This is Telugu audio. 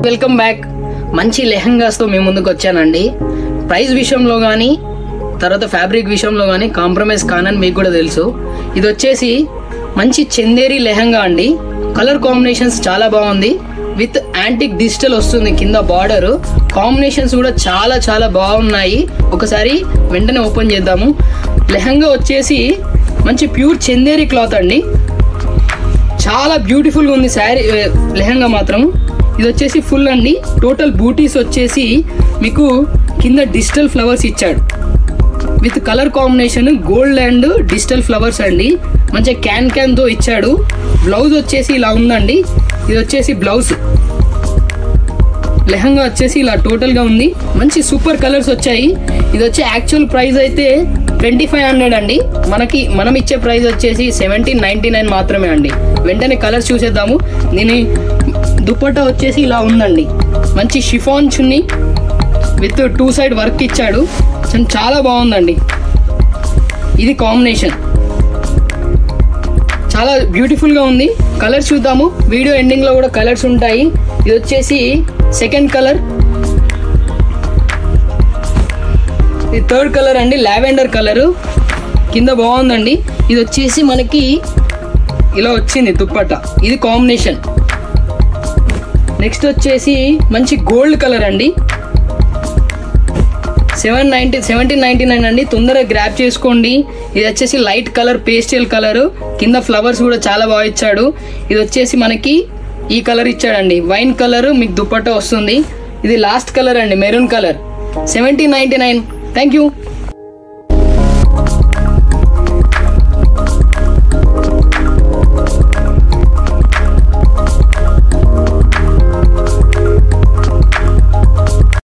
Welcome back. మంచి లెహంగాస్ తో మేము ముందుకు వచ్చానండి. ప్రైస్ విషయంలో కానీ తర్వాత ఫ్యాబ్రిక్ విషయంలో కానీ కాంప్రమైజ్ కానని మీకు కూడా తెలుసు. ఇది వచ్చేసి మంచి చందేరి లెహంగా అండి. కలర్ కాంబినేషన్స్ చాలా బాగుంది. విత్ యాంటిక్ డిజిటల్ వస్తుంది కింద బార్డర్. కాంబినేషన్స్ కూడా చాలా చాలా బాగున్నాయి. ఒకసారి వెంటనే ఓపెన్ చేద్దాము. లెహంగా వచ్చేసి మంచి ప్యూర్ చందేరి క్లాత్ అండి. చాలా బ్యూటిఫుల్గా ఉంది శారీ లెహంగా మాత్రం. ఇది వచ్చేసి ఫుల్ అండి. టోటల్ బూటీస్ వచ్చేసి మీకు కింద డిజిటల్ ఫ్లవర్స్ ఇచ్చాడు. With colour combination gold and digital flowers అండి. మంచిగా క్యాన్ తో ఇచ్చాడు. బ్లౌజ్ వచ్చేసి ఇలా ఉందండి. ఇది వచ్చేసి బ్లౌజ్. లెహంగా వచ్చేసి ఇలా టోటల్ గా ఉంది. మంచి సూపర్ కలర్స్ వచ్చాయి. ఇది వచ్చి యాక్చువల్ ప్రైస్ అయితే 2500 అండి. మనం ఇచ్చే ప్రైస్ వచ్చేసి 1799 మాత్రమే అండి. వెంటనే కలర్స్ చూసేద్దాము. దీని దుపట్టా వచ్చేసి ఇలా ఉందండి. మంచి chiffon chunni with 2 side work ఇచ్చాడు. చాలా బాగుందండి. ఇది కాంబినేషన్ చాలా బ్యూటిఫుల్ గా ఉంది. కలర్స్ చూద్దాము. వీడియో ఎండింగ్ లో కూడా కలర్స్ ఉంటాయి. ఇది వచ్చేసి సెకండ్ కలర్. ఇది థర్డ్ కలర్ అండి, లావెండర్ కలర్. కింద బాగుందండి. ఇది వచ్చేసి మనకి ఇలా వచ్చింది దుపట్టా. ఇది కాంబినేషన్. నెక్స్ట్ వచ్చేసి మంచి గోల్డ్ కలర్ అండి. 1799 అండి. తొందరగా గ్రాప్ చేసుకోండి. ఇది వచ్చేసి లైట్ కలర్, పేస్టల్ కలర్. కింద ఫ్లవర్స్ కూడా చాలా బాగా ఇచ్చాడు. ఇది వచ్చేసి మనకి ఈ కలర్ ఇచ్చాడండి. వైన్ కలర్ మీకు దుపట్టా వస్తుంది. ఇది లాస్ట్ కలర్ అండి, మెరూన్ కలర్. 1799. Thank you.